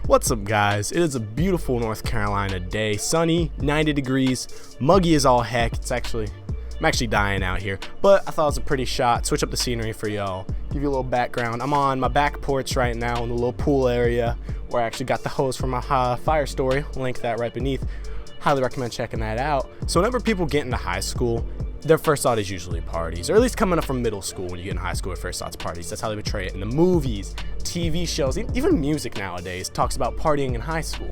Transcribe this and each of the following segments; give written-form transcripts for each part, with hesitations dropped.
What's up, guys? It is a beautiful North Carolina day, sunny, 90 degrees, muggy as all heck. I'm actually dying out here, but I thought it was a pretty shot. Switch up the scenery for y'all, give you a little background. I'm on my back porch right now in the little pool area where I actually got the hose from my fire story. Link that right beneath. Highly recommend checking that out. So whenever people get into high school, their first thought is usually parties, or at least coming up from middle school. When you get in high school, your first thought's parties. That's how they portray it in the movies, TV shows, even music nowadays talks about partying in high school.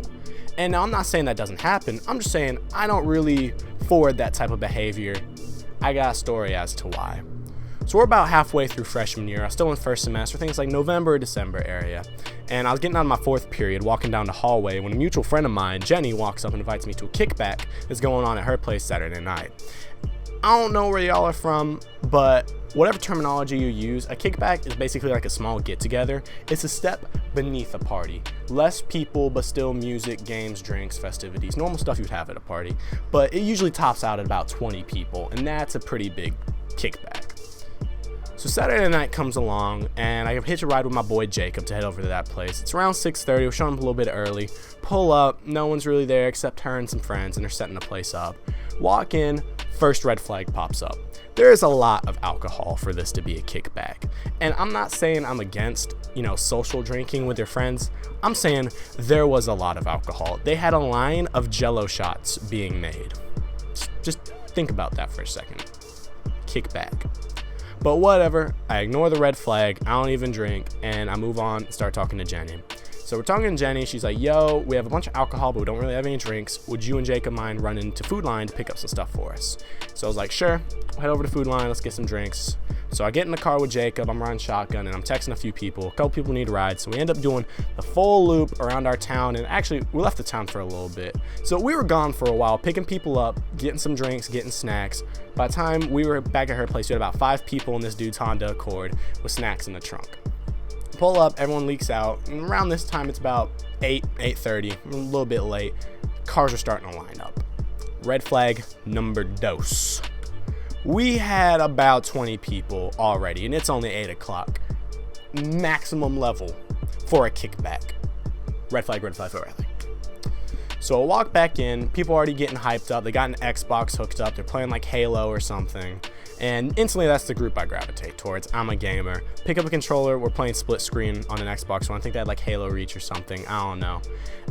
And now I'm not saying that doesn't happen. I'm just saying I don't really forward that type of behavior. I got a story as to why. So we're about halfway through freshman year. I was still in first semester, things like November or December area. And I was getting out of my fourth period, walking down the hallway, when a mutual friend of mine, Jenny, walks up and invites me to a kickback that's going on at her place Saturday night. I don't know where y'all are from, but whatever terminology you use, a kickback is basically like a small get-together. It's a step beneath a party. Less people, but still music, games, drinks, festivities, normal stuff you'd have at a party. But it usually tops out at about 20 people, and that's a pretty big kickback. So Saturday night comes along, and I hitch a ride with my boy Jacob to head over to that place. It's around 6:30. We're showing up a little bit early. Pull up, no one's really there except her and some friends, and they're setting the place up. Walk in, first red flag pops up. There is a lot of alcohol for this to be a kickback. And I'm not saying I'm against, social drinking with your friends. I'm saying there was a lot of alcohol. They had a line of Jello shots being made. Just think about that for a second. Kickback. But whatever, I ignore the red flag, I don't even drink, and I move on and start talking to Jenny. So we're talking to Jenny, she's like, yo, we have a bunch of alcohol, but we don't really have any drinks. Would you and Jacob mind running to Food Line to pick up some stuff for us? So I was like, sure, we'll head over to Food Line, let's get some drinks. So I get in the car with Jacob, I'm riding shotgun, and I'm texting a few people. A couple people need rides, so we end up doing the full loop around our town, and actually, we left the town for a little bit. So we were gone for a while, picking people up, getting some drinks, getting snacks. By the time we were back at her place, we had about 5 people in this dude's Honda Accord with snacks in the trunk. Pull up, everyone leaks out, and around this time it's about 8:30, a little bit late. Cars are starting to line up. Red flag number dos. We had about 20 people already, and it's only 8 o'clock. Maximum level for a kickback. Red flag, red flag, red flag. So I walk back in, people already getting hyped up. They got an Xbox hooked up, they're playing like Halo or something. And instantly that's the group I gravitate towards. I'm a gamer. Pick up a controller, we're playing split screen on an Xbox One. I think they had like Halo Reach or something, I don't know.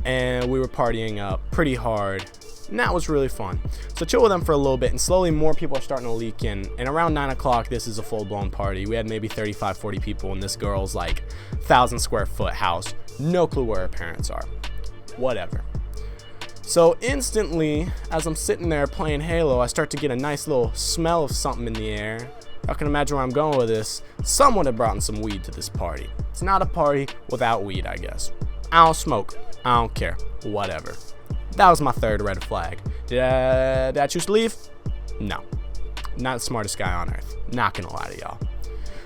And we were partying up pretty hard. And that was really fun. So chill with them for a little bit, and slowly more people are starting to leak in. And around 9 o'clock, this is a full-blown party. We had maybe 35, 40 people in this girl's like 1,000 square foot house. No clue where her parents are. Whatever. So instantly, as I'm sitting there playing Halo, I start to get a nice little smell of something in the air. Y'all can imagine where I'm going with this. Someone had brought in some weed to this party. It's not a party without weed, I guess. I don't smoke. I don't care. Whatever. That was my third red flag. Did I choose to leave? No. Not the smartest guy on earth. Not gonna lie to y'all.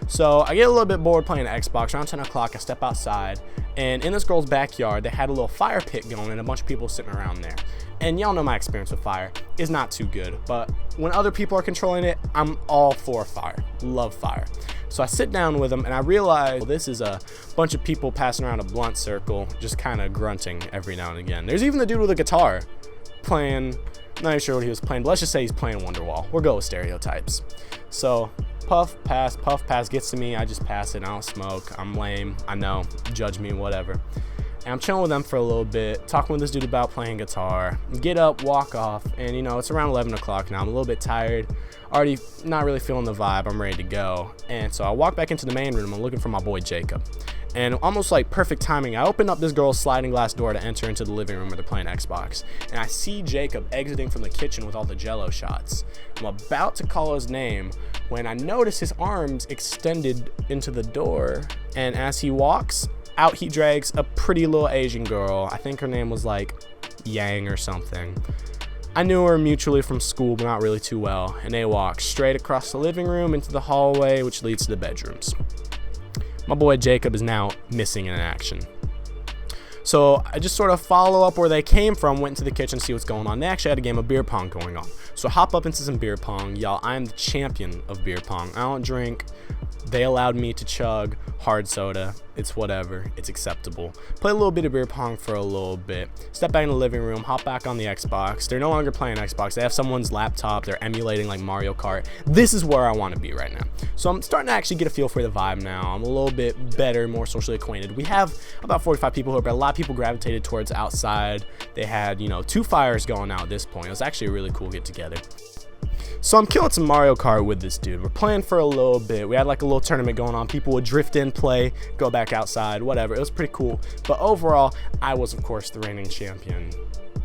So I get a little bit bored playing Xbox. Around 10 o'clock, I step outside, and in this girl's backyard, they had a little fire pit going and a bunch of people sitting around there. And y'all know my experience with fire is not too good, but when other people are controlling it, I'm all for fire. Love fire. So I sit down with them, and I realize this is a bunch of people passing around a blunt circle, just kind of grunting every now and again. There's even the dude with a guitar playing, not even sure what he was playing, but let's just say he's playing Wonderwall. We'll go with stereotypes. So puff, pass gets to me. I just pass it. I don't smoke. I'm lame. I know. Judge me, whatever. And I'm chilling with them for a little bit, talking with this dude about playing guitar. Get up, walk off, and it's around 11 o'clock now. I'm a little bit tired. Already not really feeling the vibe. I'm ready to go. And so I walk back into the main room. I'm looking for my boy Jacob. And almost like perfect timing, I open up this girl's sliding glass door to enter into the living room where they're playing Xbox. And I see Jacob exiting from the kitchen with all the Jello shots. I'm about to call his name when I notice his arms extended into the door. And as he walks, out he drags a pretty little Asian girl. I think her name was like Yang or something. I knew her mutually from school, but not really too well. And they walk straight across the living room into the hallway, which leads to the bedrooms. My boy Jacob is now missing in action. So I just sort of follow up where they came from, went into the kitchen to see what's going on. They actually had a game of beer pong going on. So I hop up into some beer pong. Y'all, I'm the champion of beer pong. I don't drink. They allowed me to chug hard soda. It's whatever. It's acceptable. Play a little bit of beer pong for a little bit. Step back in the living room. Hop back on the Xbox. They're no longer playing Xbox. They have someone's laptop. They're emulating like Mario Kart. This is where I want to be right now. So I'm starting to actually get a feel for the vibe now. I'm a little bit better, more socially acquainted. We have about 45 people here, but a lot of people gravitated towards outside. They had, 2 fires going out at this point. It was actually a really cool get together. So I'm killing some Mario Kart with this dude. We're playing for a little bit. We had like a little tournament going on. People would drift in, play, go back outside, whatever. It was pretty cool. But overall, I was, of course, the reigning champion.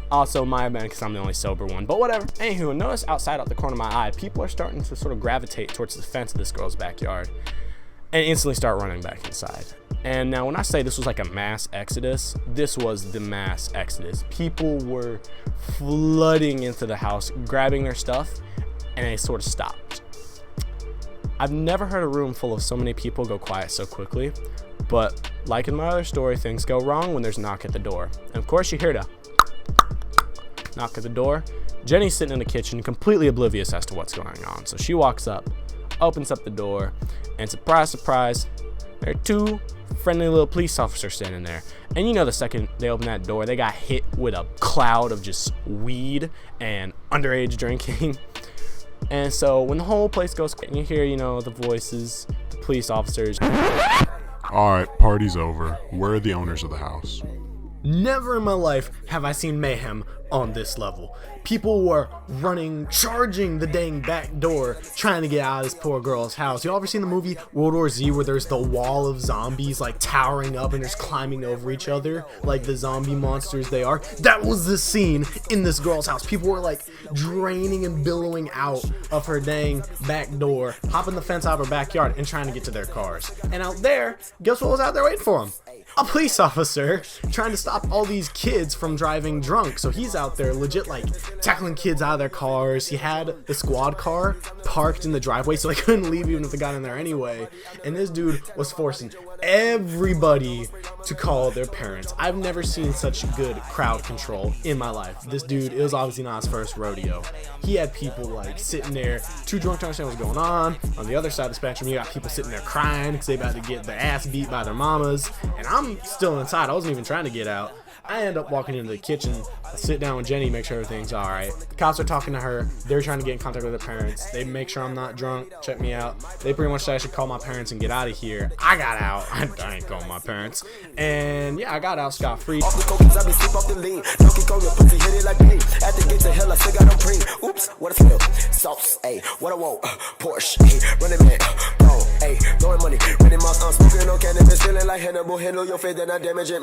Also, my bad, because I'm the only sober one. But whatever. Anywho, notice outside out the corner of my eye, people are starting to sort of gravitate towards the fence of this girl's backyard and instantly start running back inside. And now when I say this was like a mass exodus, this was the mass exodus. People were flooding into the house, grabbing their stuff, and they sort of stopped. I've never heard a room full of so many people go quiet so quickly, but like in my other story, things go wrong when there's a knock at the door. And of course you hear the knock at the door. Jenny's sitting in the kitchen, completely oblivious as to what's going on. So she walks up, opens up the door, and surprise, surprise, there are 2 friendly little police officers standing there. And the second they open that door, they got hit with a cloud of just weed and underage drinking. And so when the whole place goes quiet, you hear, the voices, the police officers. All right, party's over. Where are the owners of the house? Never in my life have I seen mayhem on this level. People were running, charging the dang back door, trying to get out of this poor girl's house. You all ever seen the movie World War Z where there's the wall of zombies like towering up and just climbing over each other like the zombie monsters they are? That was the scene in this girl's house. People were like draining and billowing out of her dang back door, hopping the fence out of her backyard and trying to get to their cars. And out there, guess what was out there waiting for them? A police officer trying to stop all these kids from driving drunk. So he's out there legit like tackling kids out of their cars. He had the squad car parked in the driveway so they couldn't leave even if they got in there anyway. And this dude was forcing everybody to call their parents. I've never seen such good crowd control in my life. This dude, it was obviously not his first rodeo. He had people like sitting there too drunk to understand what's going on. On the other side of the spectrum, you got people sitting there crying because they about to get their ass beat by their mamas. And I'm still inside. I wasn't even trying to get out. I end up walking into the kitchen, I sit down with Jenny, make sure everything's all right. The cops are talking to her. They're trying to get in contact with their parents. They make sure I'm not drunk, check me out. They pretty much said I should call my parents and get out of here. I got out. I ain't calling my parents. And yeah, I got out scot-free. Off the cocaine, I be sleep off the lean. Donkey Kong, your pussy hit it like me. At the gates of hell, I still got them pre. Oops, what a smell. Sauce, ayy, what I want. Porsche, ayy, running man. Ayy, throwing money. Running mouse, I'm smoking on cannabis. Feeling like Hannibal. Handle your face, then I damage it.